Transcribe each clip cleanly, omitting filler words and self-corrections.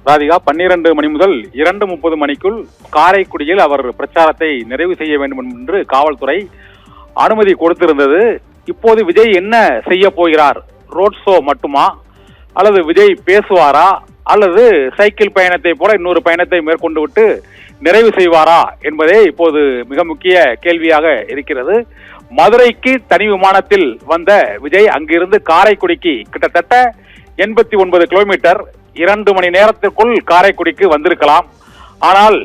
ராதிகா 12 மணி முதல் 2:30 மணிக்குள் காரைக்குடியில் அவர் பிரச்சாரத்தை நிறைவு செய்ய வேண்டும் என்று காவல்துறை அனுமதி கொடுத்திருந்தது. இப்போது விஜய் என்ன செய்ய போகிறார்? ரோட் ஷோ மட்டுமா, அல்லது விஜய் பேசுவாரா, அல்லது சைக்கிள் பயணத்தை போல இன்னொரு பயணத்தை மேற்கொண்டு விட்டு நிறைவு செய்வாரா என்பதே இப்போது மிக முக்கிய கேள்வியாக இருக்கிறது. மதுரைக்கு தனி விமானத்தில் வந்த விஜய் அங்கிருந்து காரைக்குடிக்கு கிட்டத்தட்ட 89 கிலோமீட்டர் 2 மணி நேரத்திற்குள் காரைக்குடிக்கு வந்திருக்கலாம். ஆனால்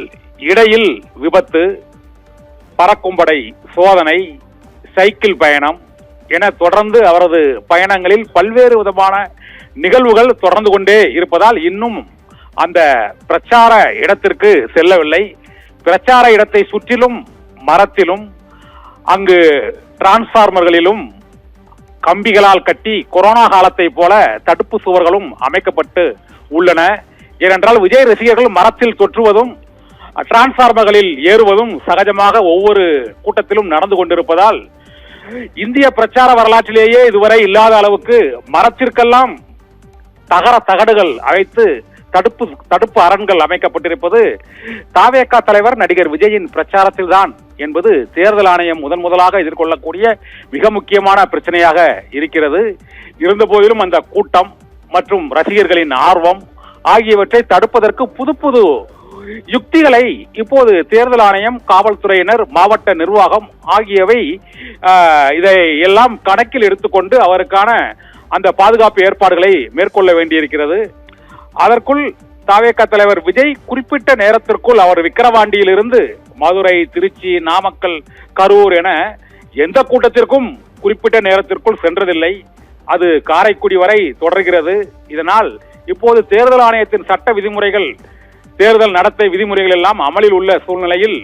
இடையில் விபத்து, பறக்கும் படை சோதனை, சைக்கிள் பயணம் என தொடர்ந்து அவரது பயணங்களில் பல்வேறு விதமான நிகழ்வுகள் தொடர்ந்து கொண்டே இருப்பதால் இன்னும் அந்த பிரச்சார இடத்திற்கு செல்லவில்லை. பிரச்சார இடத்தை சுற்றிலும் மரத்திலும் அங்கு டிரான்ஸ்பார்மர்களிலும் கம்பிகளால் கட்டி கொரோனா காலத்தை போல தடுப்பு சுவர்களும் அமைக்கப்பட்டு உள்ளன. ஏனென்றால் விஜய் ரசிகர்கள் மரத்தில் தொற்றுவதும் டிரான்ஸ்பார்மர்களில் ஏறுவதும் சகஜமாக ஒவ்வொரு கூட்டத்திலும் நடந்து கொண்டிருப்பதால் இந்திய பிரச்சார வரலாற்றிலேயே இதுவரை இல்லாத அளவுக்கு மரத்திற்கெல்லாம் தகர தகடுகள் அழைத்து தடுப்பு அரண்கள் அமைக்கப்பட்டிருப்பது தாவேகா தலைவர் நடிகர் விஜயின் பிரச்சாரத்தில் தான் என்பது தேர்தல் ஆணையம் முதலாக எதிர்கொள்ளக்கூடிய மிக முக்கியமான பிரச்சனையாக இருக்கிறது. இருந்த போதிலும் அந்த கூட்டம் மற்றும் ரசிகர்களின் ஆர்வம் ஆகியவற்றை தடுப்பதற்கு புது யுக்திகளை இப்போது தேர்தல் ஆணையம், காவல்துறையினர், மாவட்ட நிர்வாகம் ஆகியவை இதை எல்லாம் கணக்கில் எடுத்துக்கொண்டு அவருக்கான அந்த பாதுகாப்பு ஏற்பாடுகளை மேற்கொள்ள வேண்டியிருக்கிறது. அதற்குள் தாவேகா தலைவர் விஜய் குறிப்பிட்ட நேரத்திற்குள் அவர் விக்கிரவாண்டியில் இருந்து மதுரை, திருச்சி, நாமக்கல், கரூர் என எந்த கூட்டத்திற்கும் குறிப்பிட்ட நேரத்திற்குள் சென்றதில்லை. அது காரைக்குடி வரை தொடர்கிறது. இதனால் இப்போது தேர்தல் ஆணையத்தின் சட்ட விதிமுறைகள், தேர்தல் நடத்தை விதிமுறைகள் எல்லாம் அமலில் உள்ள சூழ்நிலையில்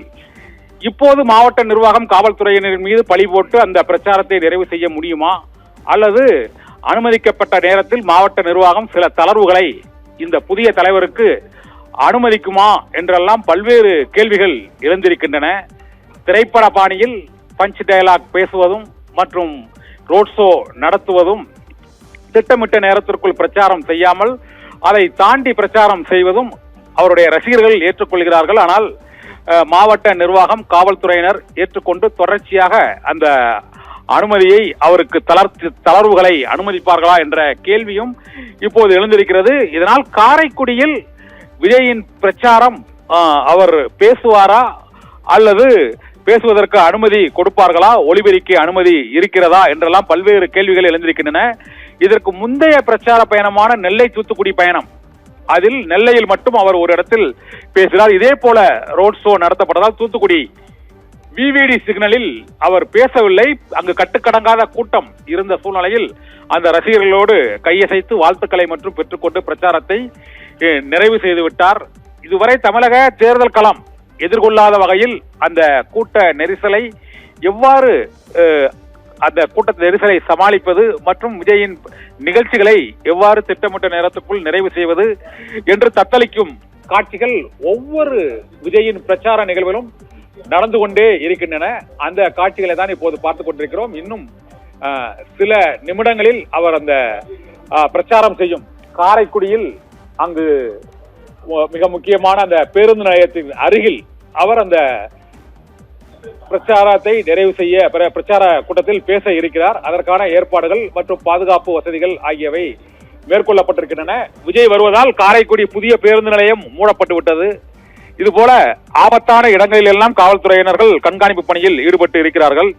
இப்போது மாவட்ட நிர்வாகம் காவல்துறையினரின் மீது பழி போட்டு அந்த பிரச்சாரத்தை நிறைவு செய்ய முடியுமா, அல்லது அனுமதிக்கப்பட்ட நேரத்தில் மாவட்ட நிர்வாகம் சில தளர்வுகளை இந்த புதிய தலைவருக்கு அனுமதிக்குமா என்றெல்லாம் பல்வேறு கேள்விகள் எழுந்திருக்கின்றன. திரைப்பட பாணியில் பஞ்ச் டயலாக் பேசுவதும் மற்றும் ரோட் ஷோ நடத்துவதும், திட்டமிட்ட நேரத்திற்குள் பிரச்சாரம் செய்யாமல் அதை தாண்டி பிரச்சாரம் செய்வதும் அவருடைய ரசிகர்கள் ஏற்றுக்கொள்கிறார்கள். ஆனால் மாவட்ட நிர்வாகம், காவல்துறையினர் ஏற்றுக்கொண்டு தொடர்ச்சியாக அந்த அனுமதியை அவருக்கு தளர்வுகளை அனுமதிப்பார்களா என்ற கேள்வியும் இப்போது எழுந்திருக்கிறது. இதனால் காரைக்குடியில் விஜயின் பிரச்சாரம் அவர் பேசுவாரா, அல்லது பேசுவதற்கு அனுமதி கொடுப்பார்களா, ஒளிபெருக்கி அனுமதி இருக்கிறதா என்றெல்லாம் பல்வேறு கேள்விகள் எழுந்திருக்கின்றன. இதற்கு முந்தைய பிரச்சார பயணமான நெல்லை தூத்துக்குடி பயணம், அதில் நெல்லையில் மட்டும் அவர் ஒரு இடத்தில் பேசுகிறார். இதே போல ரோட் ஷோ நடத்தப்பட்டதால் தூத்துக்குடி விவிடி சிக்னலில் அவர் பேசவில்லை. அங்கு கட்டுக்கடங்காத கூட்டம் இருந்த சூழ்நிலையில் அந்த ரசிகர்களோடு கையசைத்து வாழ்த்துக்களை மற்றும் பெற்றுக்கொண்டு பிரச்சாரத்தை நிறைவு செய்து விட்டார். இதுவரை தமிழக தேர்தல் களம் எதிர்கொள்ளாத வகையில் அந்த கூட்ட நெரிசலை எவ்வாறு அந்த கூட்ட நெரிசலை சமாளிப்பது மற்றும் விஜயின் நிகழ்ச்சிகளை எவ்வாறு திட்டமிட்ட நேரத்துக்குள் நிறைவு செய்வது என்று தத்தளிக்கும் காட்சிகள் ஒவ்வொரு விஜயின் பிரச்சார நிகழ்விலும் நடந்து கொண்டே இருக்கின்றன. அந்த காட்சிகளை தான் இப்போது பார்த்துக் கொண்டிருக்கிறோம். இன்னும் சில நிமிடங்களில் அவர் அந்த பிரச்சாரம் செய்யும் காரைக்குடியில் அங்கு மிக முக்கியமான அந்த பேருந்து நிலையத்தின் அருகில் அவர் அந்த பிரச்சாரத்தை நிறைவு செய்ய பிரச்சார கூட்டத்தில் பேச இருக்கிறார். அதற்கான ஏற்பாடுகள் மற்றும் பாதுகாப்பு வசதிகள் ஆகியவை மேற்கொள்ளப்பட்டிருக்கின்றன. விஜய் வருவதால் காரைக்குடி புதிய பேருந்து நிலையம் மூடப்பட்டு விட்டது. இதுபோல ஆபத்தான இடங்களில் எல்லாம் காவல்துறையினர்கள் கண்காணிப்பு பணியில் ஈடுபட்டு இருக்கிறார்கள்.